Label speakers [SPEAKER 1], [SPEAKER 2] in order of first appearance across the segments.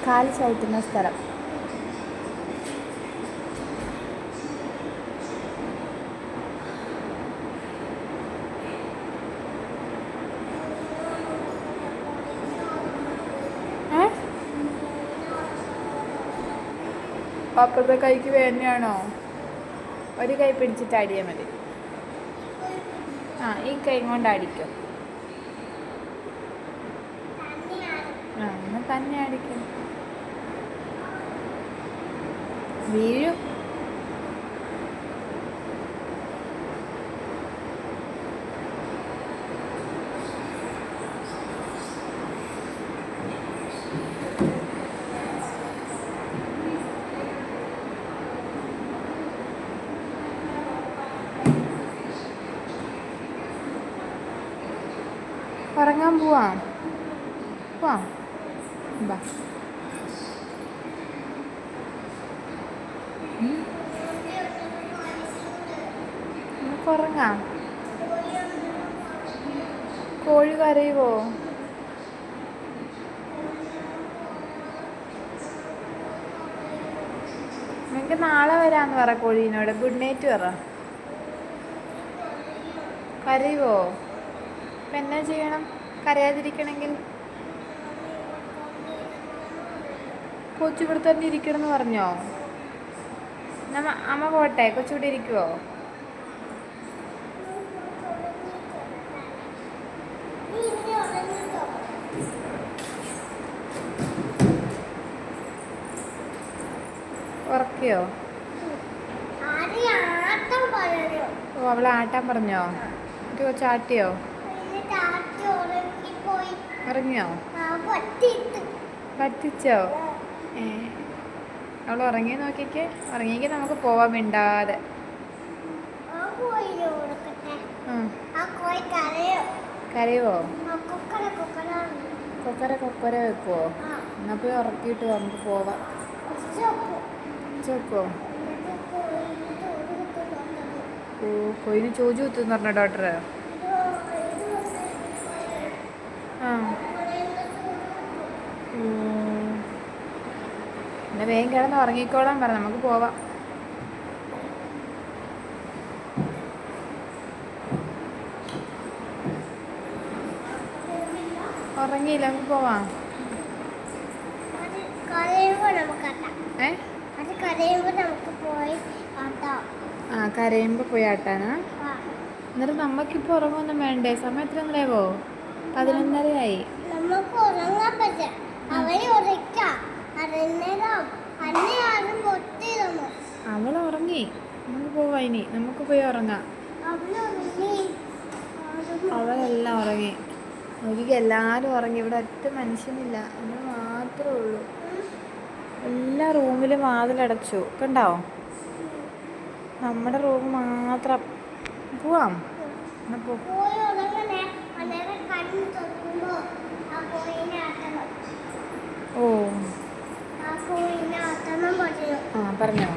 [SPEAKER 1] കാല് ചവിട്ടുന്ന സ്ഥലം. അപ്പുറത്തെ കൈക്ക് വേദനയാണോ? ഒരു കൈ പിടിച്ചിട്ട് അടിയാൽ മതി. ഈ കൈ കൊണ്ട് അടിക്കും. എന്നാൽ തന്നെ അടിക്കും. വീഴും. ഉറങ്ങാൻ പോവാം. ബാ. നമുക്ക് ഉറങ്ങാം. കോഴി കരയുവോ? നമുക്ക് നാളെ വരാമെന്ന് പറ കോഴീനോട്. ഗുഡ് നൈറ്റ് പറ. കരയുവോ? അപ്പം എന്നാ ചെയ്യണം കരയാതിരിക്കണമെങ്കിൽ? കൊച്ചു ഇവിടെ തന്നെ ഇരിക്കണമെന്ന് പറഞ്ഞോ? അമ്മ പോട്ടെ, കൊച്ചുകൂടെ ഇരിക്കുവോ? ഉറക്കിയോ? അവളെ ആട്ടാൻ പറഞ്ഞോ? കൊച്ചാട്ടിയോ? ഉറങ്ങിയോ? പറ്റിച്ചോ? അവൾ ഉറങ്ങി നോക്കിക്കേ. ഉറങ്ങിയെങ്കിൽ നമുക്ക് പോവാൻ മിണ്ടാതെ. കരയുവോ? കൊക്കര വെക്കുവോ? എന്നാ പോയി ഉറക്കിയിട്ട് നമുക്ക് പോവാം. വെക്കുവോ? കൊയിന് ചോജു കുത്തുന്ന് പറഞ്ഞ ഡോക്ടർ. പിന്നെ വേഗം കിടന്ന് ഉറങ്ങിക്കോളാൻ പറ. നമുക്ക് പോവാം. ഉറങ്ങിയില്ല, നമുക്ക് പോവാം. കരയുമ്പോൾ പോയി ആട്ടാനാ? എന്നിട്ട് നമുക്കിപ്പോൾ ഉറങ്ങൊന്നും വേണ്ടേ? സമയം എത്ര നേരമാവോ? 11:30 അവൾ ഉറങ്ങി. നമുക്ക് പോവാം. ഇനി നമുക്ക് പോയി ഉറങ്ങാം. അവളെല്ലാം ഉറങ്ങി. ഒരിക്കൽ എല്ലാവരും ഉറങ്ങി. ഇവിടെ ഒറ്റ മനുഷ്യനില്ല, നമ്മൾ മാത്രമേ ഉള്ളൂ. എല്ലാ റൂമിലും വാതിലടച്ചു. കണ്ടോ? നമ്മുടെ റൂം മാത്രം. പോവാം. പറഞ്ഞോ?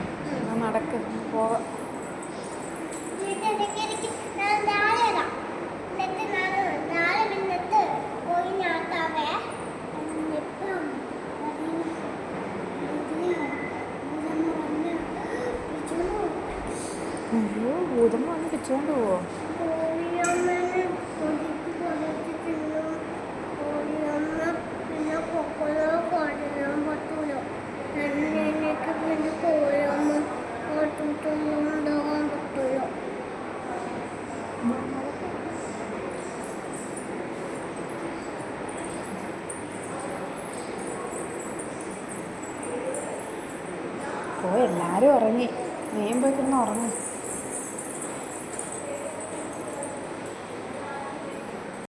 [SPEAKER 1] നടക്ക്, പോവാം. അയ്യോ, ഭൂതം വന്ന് പിടിച്ചോണ്ട് പോവോ? എല്ലാവരും ഉറങ്ങി. വേഗം പോയി കിടന്ന് ഉറങ്ങി.